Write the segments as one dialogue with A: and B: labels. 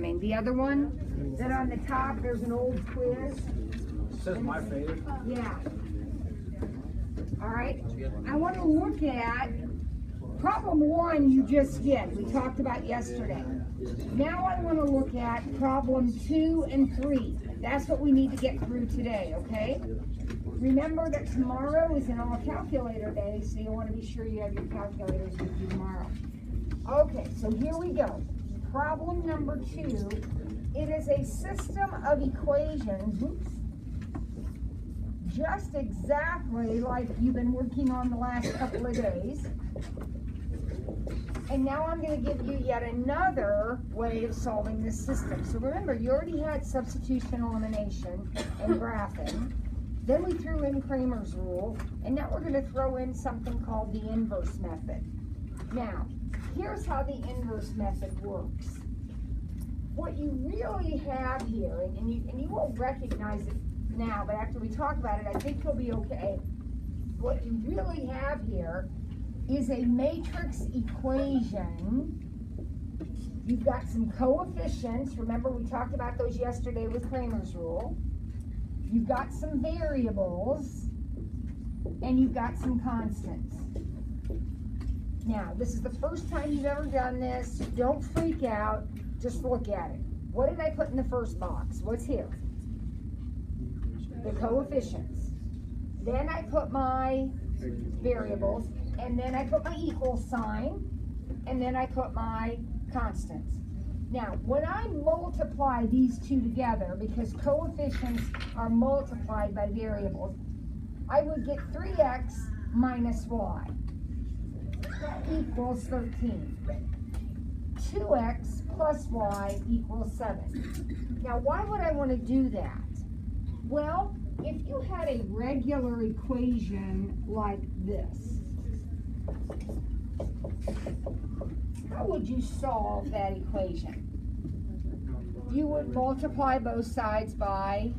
A: programming. The other one, that on the top, there's an old quiz.
B: It says my favorite.
A: Yeah. All right. I want to look at problem 1 you just did. We talked about yesterday. Now I want to look at problem 2 and 3. That's what we need to get through today, okay? Remember that tomorrow is an all-calculator day, so you want to be sure you have your calculators with you tomorrow. Okay, so here we go. Problem number 2. It is a system of equations, just exactly like you've been working on the last couple of days. And now I'm going to give you yet another way of solving this system. So remember, you already had substitution, elimination, and graphing. Then we threw in Cramer's rule, and now we're going to throw in something called the inverse method. Now, here's how the inverse method works. What you really have here, and you won't recognize it now, but after we talk about it, I think you'll be okay. What you really have here is a matrix equation. You've got some coefficients. Remember, we talked about those yesterday with Cramer's rule. You've got some variables, and you've got some constants. Now, this is the first time you've ever done this. Don't freak out. Just look at it. What did I put in the first box? What's here? The coefficients. Then I put my variables, and then I put my equal sign, and then I put my constants. Now, when I multiply these two together, because coefficients are multiplied by variables, I would get 3x minus y equals 13. 2x plus y equals 7. Now, why would I want to do that? Well, if you had a regular equation like this, how would you solve that equation? You would multiply both sides by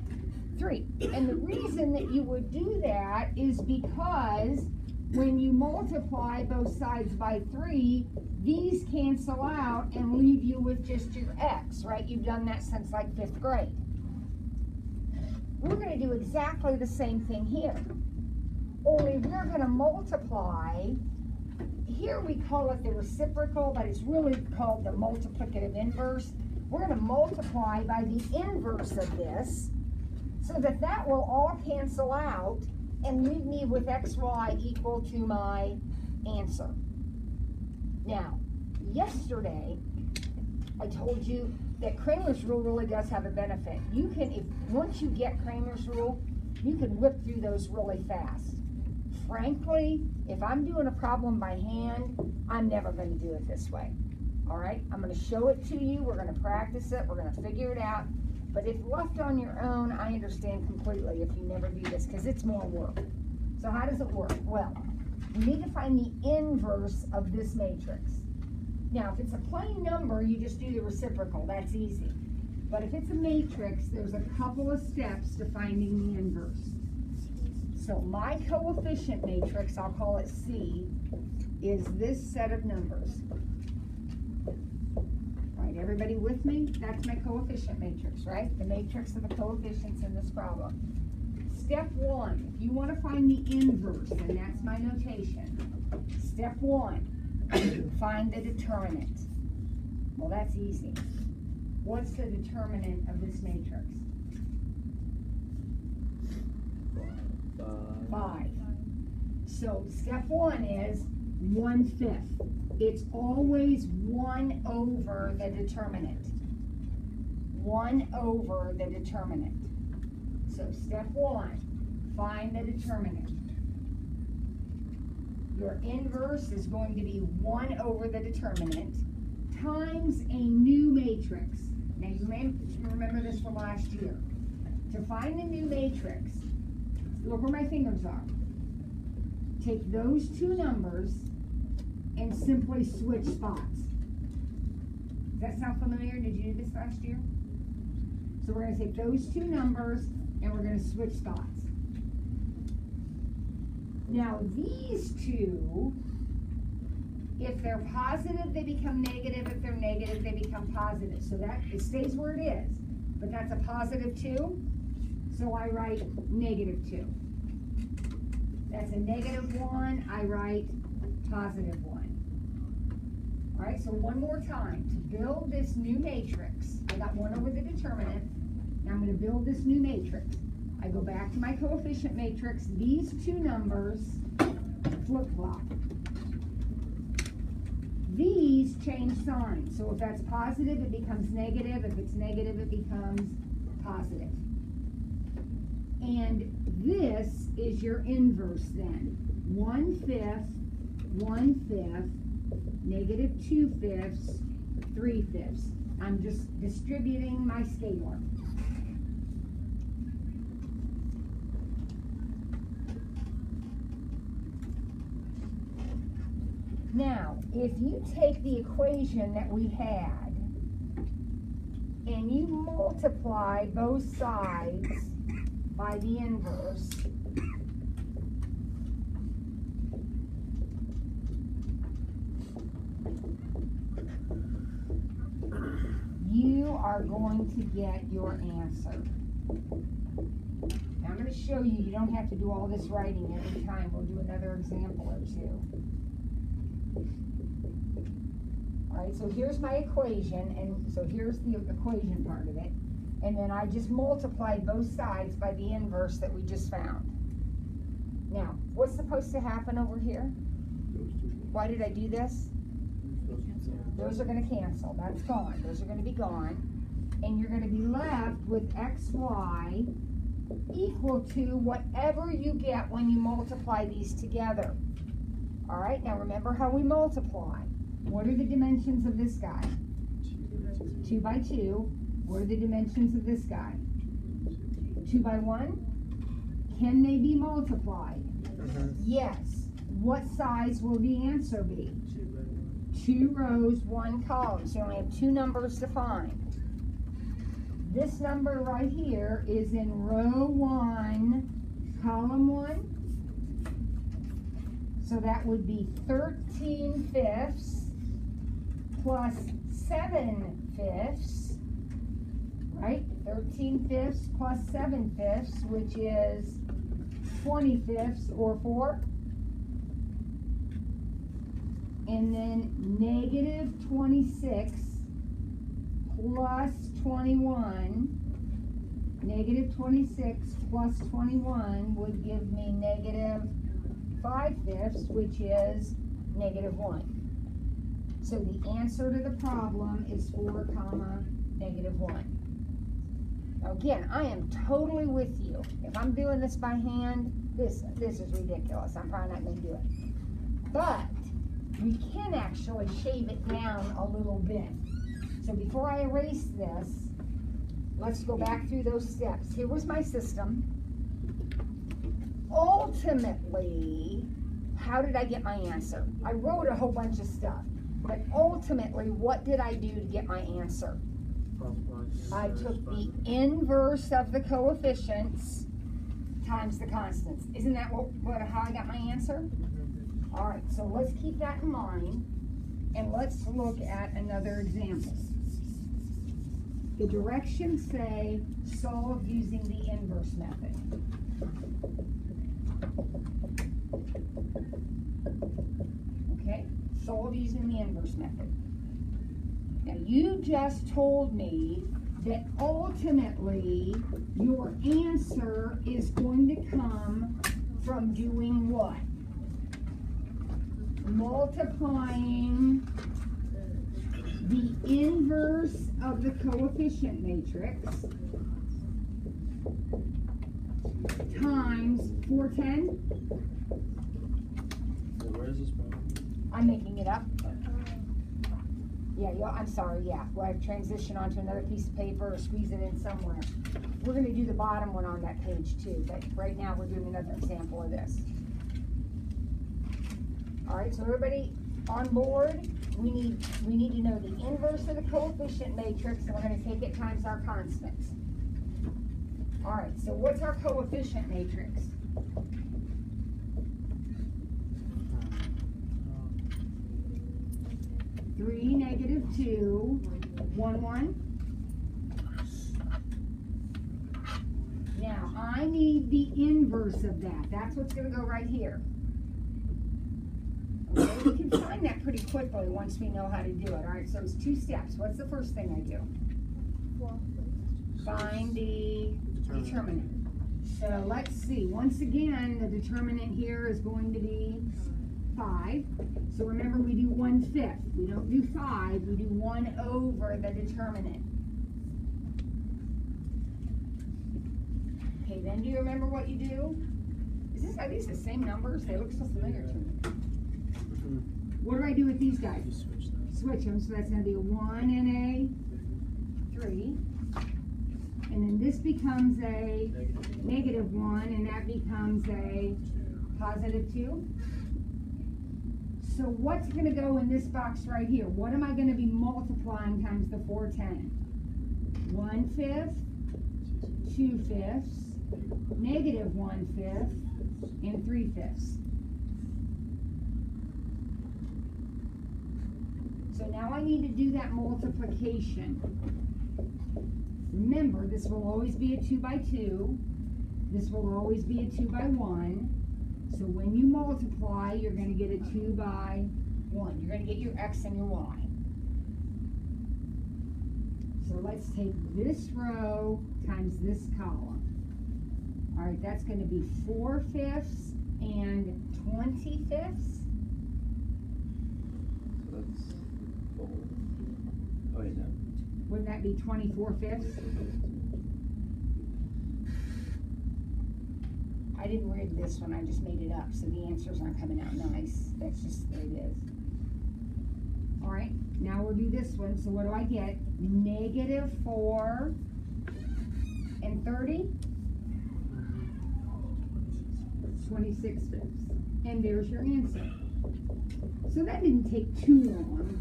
A: 3. And the reason that you would do that is because when you multiply both sides by 3, these cancel out and leave you with just your x, right? You've done that since like 5th grade. We're going to do exactly the same thing here. Only we're going to multiply. Here we call it the reciprocal, but it's really called the multiplicative inverse. We're going to multiply by the inverse of this so that that will all cancel out and leave me with xy equal to my answer. Now, yesterday, I told you that Cramer's rule really does have a benefit. You can, once you get Cramer's rule, you can whip through those really fast. Frankly, if I'm doing a problem by hand, I'm never going to do it this way. All right? I'm going to show it to you. We're going to practice it. We're going to figure it out. But if left on your own, I understand completely if you never do this because it's more work. So how does it work? Well, you need to find the inverse of this matrix. Now, if it's a plain number, you just do the reciprocal. That's easy. But if it's a matrix, there's a couple of steps to finding the inverse. So my coefficient matrix, I'll call it C, is this set of numbers. Right, everybody with me? That's my coefficient matrix, right? The matrix of the coefficients in this problem. Step 1, if you want to find the inverse, and that's my notation. Step 1, find the determinant. Well, that's easy. What's the determinant of this matrix? 5. So step 1 is 1/5. It's always 1 over the determinant. 1 over the determinant. So step 1, find the determinant. Your inverse is going to be 1 over the determinant times a new matrix. Now you may remember this from last year. To find the new matrix, look where my fingers are. Take those two numbers and simply switch spots. Does that sound familiar? Did you do this last year? So we're going to take those two numbers and we're going to switch spots. Now these two If they're positive, they become negative. If they're negative, they become positive. So that, it stays where it is. But that's a positive 2. So I write negative 2. That's a negative 1. I write positive 1. All right, so one more time. To build this new matrix, I got 1 over the determinant. Now I'm going to build this new matrix. I go back to my coefficient matrix. These two numbers flip-flop. These change signs. So if that's positive, it becomes negative. If it's negative, it becomes positive. And this is your inverse then. 1/5, 1/5, negative 2/5, 3/5. I'm just distributing my scalar. Now, if you take the equation that we had and you multiply both sides by the inverse, you are going to get your answer. Now I'm going to show you, you don't have to do all this writing every time. We'll do another example or two. Alright, so here's my equation, and so here's the equation part of it. And then I just multiplied both sides by the inverse that we just found. Now, what's supposed to happen over here? Why did I do this? Those are going to cancel. That's gone. Those are going to be gone. And you're going to be left with xy equal to whatever you get when you multiply these together. Alright, now remember how we multiply. What are the dimensions of this guy? 2 by 2. What are the dimensions of this guy? 2 by 1? Can they be multiplied? Yes. What size will the answer be? 2 rows, 1 column. So you only have 2 numbers to find. This number right here is in row 1, column 1. So that would be 13/5 plus 7/5, right? 13/5 plus 7/5, which is 20/5 or 4. And then negative 26 plus 21. Negative 26 plus 21 would give me negative 5/5, which is negative 1. So the answer to the problem is 4, negative 1. Now again, I am totally with you. If I'm doing this by hand, this is ridiculous. I'm probably not going to do it. But we can actually shave it down a little bit. So before I erase this, let's go back through those steps. Here was my system. Ultimately, how did I get my answer? I wrote a whole bunch of stuff, but ultimately, what did I do to get my answer? I took the inverse of the coefficients times the constants. Isn't that how I got my answer? All right, so let's keep that in mind, and let's look at another example. The directions say solve using the inverse method. Okay, solve using the inverse method. Now you just told me that ultimately your answer is going to come from doing what? Multiplying the inverse of the coefficient matrix times 410.
B: Where is this from?
A: I'm making it up. Yeah, I'm sorry, yeah. Well, I've transitioned onto another piece of paper or squeeze it in somewhere. We're going to do the bottom one on that page too, but right now we're doing another example of this. All right, so everybody on board, we need to know the inverse of the coefficient matrix, and we're going to take it times our constants. All right, so what's our coefficient matrix? 3, negative 2, 1, 1. Now, I need the inverse of that. That's what's going to go right here. Okay, we can find that pretty quickly once we know how to do it. All right, so it's 2 steps. What's the first thing I do? Find the determinant. So let's see. Once again, the determinant here is going to be 5. So remember, we do 1/5. We don't do 5. We do 1 over the determinant. Okay, then do you remember what you do? Are these the same numbers? They look so familiar to me. What do I do with these guys? Switch them. So that's going to be a 1 and a 3. And then this becomes a negative 1, and that becomes a positive 2. So what's going to go in this box right here? What am I going to be multiplying times the 410? 1/5, 2/5, negative 1/5, and 3/5. So now I need to do that multiplication. Remember, this will always be a 2 by 2. This will always be a 2 by 1. So when you multiply, you're going to get a 2 by 1. You're going to get your x and your y. So let's take this row times this column. All right, that's going to be 4/5 and 20/5.
B: So that's 4. Oh, yeah.
A: Wouldn't that be 24/5? I didn't read this one, I just made it up, so the answers aren't coming out nice. That's just the way it is. All right, now we'll do this one. So what do I get? Negative 4 and 30? 26/5. And there's your answer. So that didn't take too long.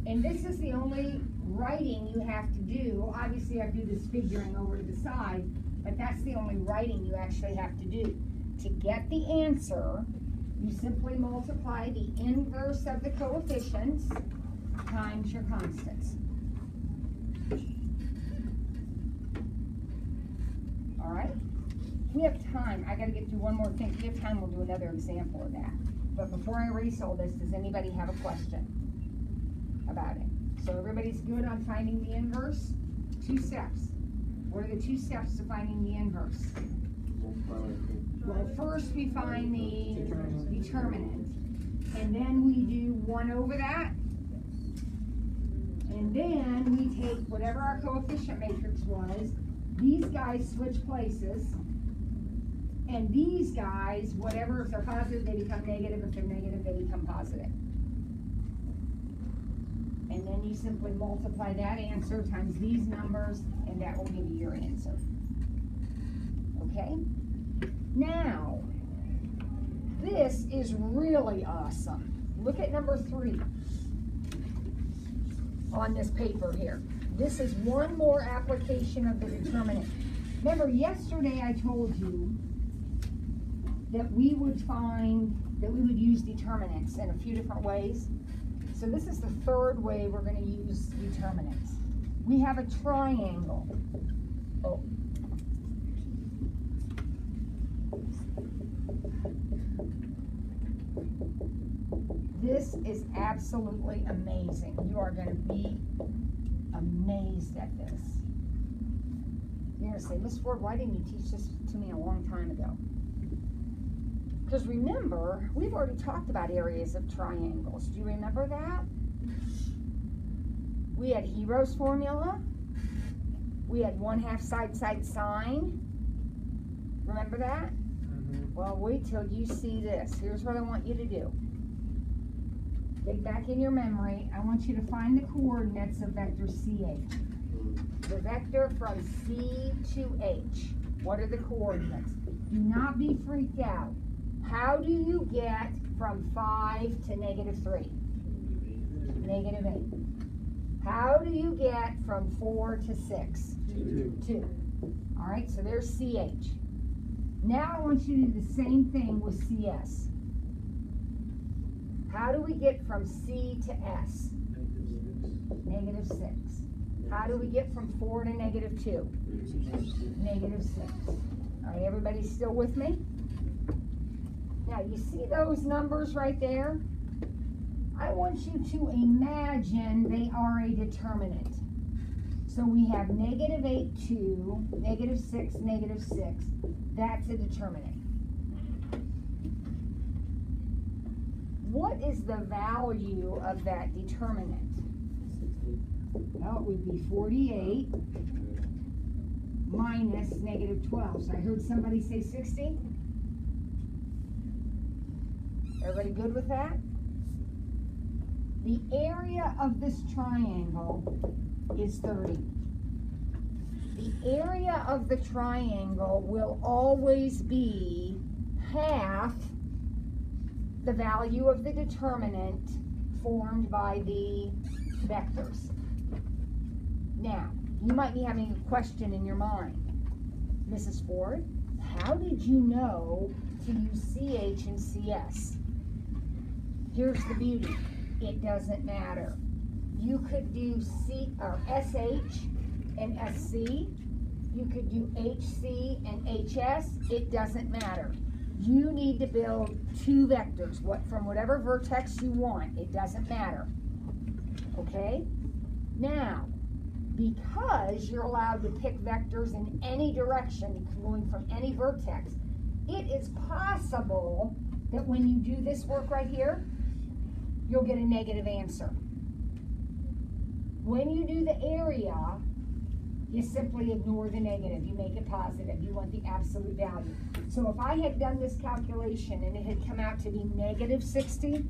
A: And this is the only writing you have to do. Obviously, I do this figuring over to the side, but that's the only writing you actually have to do. To get the answer, you simply multiply the inverse of the coefficients times your constants. All right? We have time. I got to get through one more thing. If we have time, we'll do another example of that. But before I erase all this, does anybody have a question about it? So everybody's good on finding the inverse? 2 steps. What are the 2 steps to finding the inverse? Well, first we find the determinant, and then we do 1 over that, and then we take whatever our coefficient matrix was. These guys switch places, and these guys, whatever, if they're positive, they become negative. If they're negative, they become positive. And then you simply multiply that answer times these numbers, and that will give you your answer. Okay? Now, this is really awesome. Look at number 3 on this paper here. This is one more application of the determinant. Remember, yesterday I told you that we would use determinants in a few different ways. So this is the 3rd way we're going to use determinants. We have a triangle. Oh. This is absolutely amazing. You are going to be amazed at this. You're going to say, Miss Ford, why didn't you teach this to me a long time ago? Because remember, we've already talked about areas of triangles. Do you remember that? We had Hero's formula. We had 1/2 side sine. Remember that? Mm-hmm. Well, wait till you see this. Here's what I want you to do. Dig back in your memory. I want you to find the coordinates of vector CH. The vector from C to H. What are the coordinates? Do not be freaked out. How do you get from 5 to -3? -8. How do you get from 4 to 6? 2. All right, so there's CH. Now I want you to do the same thing with CS. How do we get from C to S? Negative 6. How do we get from 4 to negative 2? Negative 6. All right, everybody still with me? Now, you see those numbers right there? I want you to imagine they are a determinant. So we have negative 8, 2, negative 6, negative 6. That's a determinant. What is the value of that determinant? Well, it would be 48 minus negative 12. So I heard somebody say 60. Everybody good with that? The area of this triangle is 30. The area of the triangle will always be half the value of the determinant formed by the vectors. Now, you might be having a question in your mind. Mrs. Ford, how did you know to use CH and CS? Here's the beauty. It doesn't matter. You could do SH and SC. You could do HC and HS. It doesn't matter. You need to build two vectors from whatever vertex you want. It doesn't matter. Okay? Now, because you're allowed to pick vectors in any direction going from any vertex, it is possible that when you do this work right here, you'll get a negative answer. When you do the area, you simply ignore the negative. You make it positive. You want the absolute value. So if I had done this calculation and it had come out to be negative 60,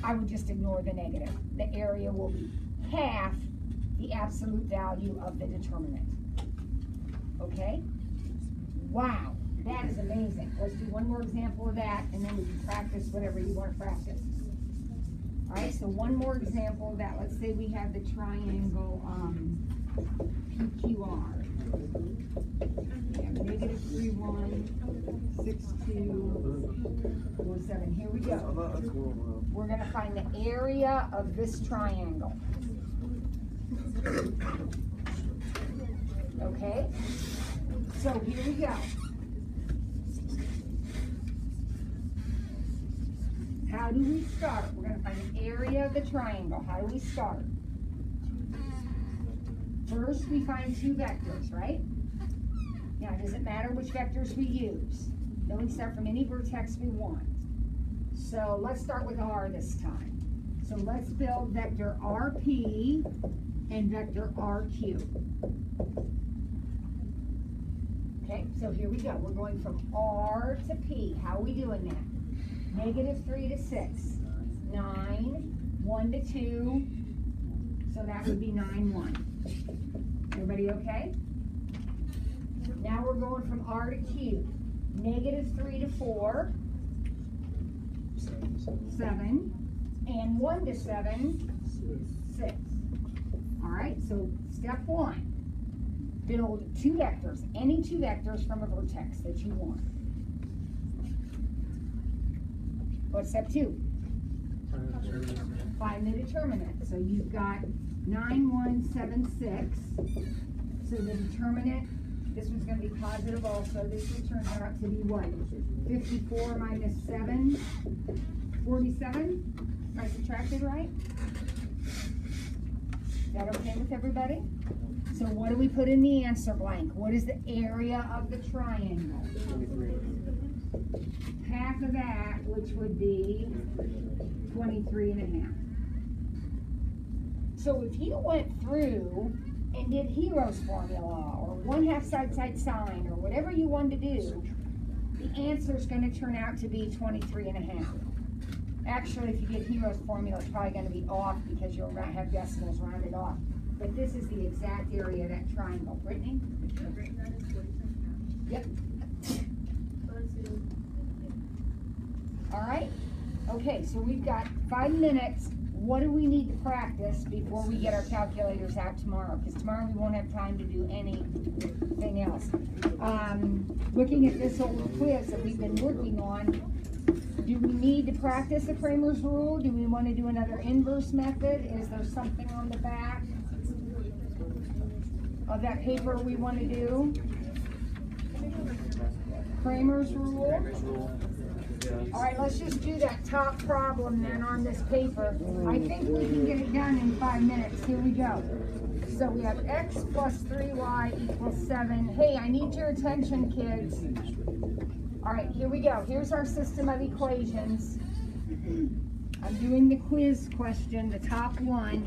A: I would just ignore the negative. The area will be half the absolute value of the determinant. Okay? Wow, that is amazing. Let's do one more example of that, and then we can practice whatever you want to practice. All right, so one more example of that. Let's say we have the triangle PQR. We have negative 3, 1, 6, 2, 4, 7. Here we go. We're going to find the area of this triangle. Okay? So here we go. How do we start? We're going to find the area of the triangle. How do we start? First, we find two vectors, right? Now, does it matter which vectors we use? Then we start from any vertex we want. So let's start with R this time. So let's build vector RP and vector RQ. Okay, so here we go. We're going from R to P. How are we doing that? Negative 3 to 6. 9, 1 to 2. So that would be 9, 1. Everybody okay? Now we're going from R to Q. Negative 3 to 4. 7. And 1 to 7. 6. All right, so step 1. Build two vectors, any two vectors from a vertex that you want. What's step 2? Find the determinant. So you've got 9, 1, 7, 6. So the determinant, this one's going to be positive also. This will turn out to be what? 54 minus 7, 47. I subtracted right? Is that okay with everybody? So what do we put in the answer blank? What is the area of the triangle? Half of that, which would be 23.5. So if you went through and did Hero's formula or 1/2 side sign or whatever you wanted to do, the answer is going to turn out to be 23.5. Actually, if you get Hero's formula, it's probably going to be off because you'll have decimals rounded off. But this is the exact area of that triangle. Brittany? Yep. All right. Okay, so we've got 5 minutes. What do we need to practice before we get our calculators out tomorrow? Because tomorrow we won't have time to do anything else. Looking at this old quiz that we've been working on, Do we need to practice the Cramer's rule? Do we want to do another inverse method? Is there something on the back of that paper we want to do? Cramer's rule? All right, let's just do that top problem then on this paper. I think we can get it done in 5 minutes. Here we go. So we have x plus 3y equals 7. Hey, I need your attention, kids. All right, here we go. Here's our system of equations. I'm doing the quiz question, the top one.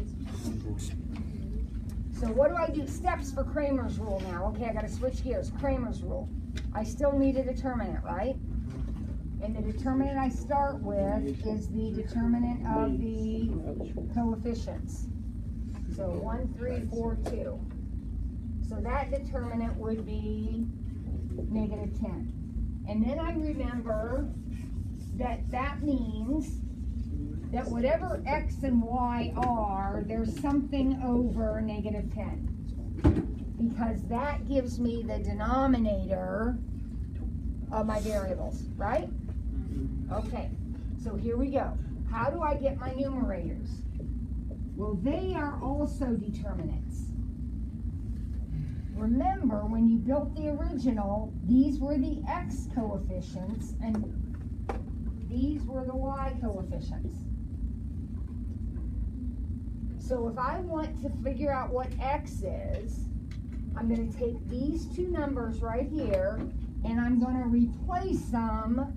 A: So what do I do? Steps for Cramer's rule now. Okay, I got to switch gears. Cramer's rule. I still need a determinant, right? And the determinant I start with is the determinant of the coefficients. So 1, 3, 4, 2. So that determinant would be negative 10. And then I remember that that means that whatever x and y are, there's something over negative 10. Because that gives me the denominator of my variables, right? Okay, so here we go. How do I get my numerators? Well, they are also determinants. Remember, when you built the original, these were the x coefficients and these were the y coefficients. So if I want to figure out what x is, I'm going to take these two numbers right here and I'm going to replace them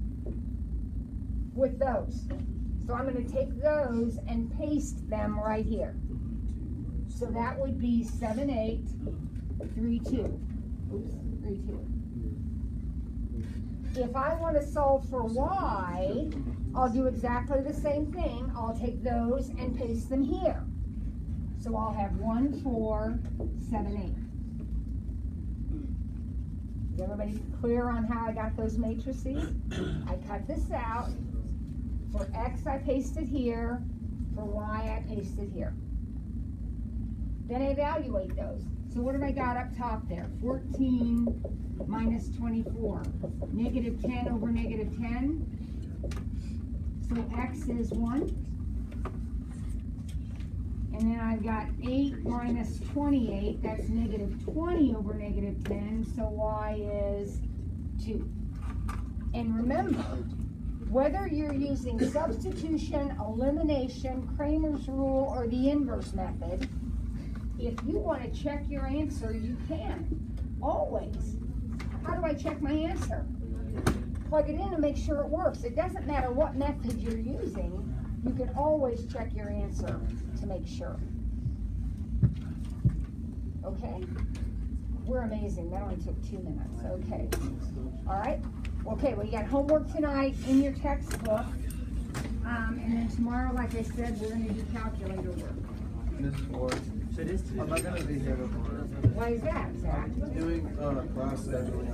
A: with those. So I'm going to take those and paste them right here. So that would be 7, 8, 3, 2. Oops, 3, 2. If I want to solve for y, I'll do exactly the same thing. I'll take those and paste them here. So I'll have 1, 4, 7, 8. Is everybody clear on how I got those matrices? I cut this out. For x, I pasted here. For y, I pasted here. Then I evaluate those. So what have I got up top there? 14 minus 24. Negative 10 over negative 10. So x is 1. And then I've got 8 minus 28. That's negative 20 over negative 10. So y is 2. And remember, whether you're using substitution, elimination, Cramer's rule, or the inverse method, if you want to check your answer, you can. Always. How do I check my answer? Plug it in and make sure it works. It doesn't matter what method you're using. You can always check your answer to make sure. Okay? We're amazing. That only took 2 minutes. Okay. All right? Okay, well, you got homework tonight in your textbook. And then tomorrow, like I said, we're going to do calculator work.
B: This is for. I'm not going to be here tomorrow.
A: Why is that, Zach?
B: Doing class scheduling.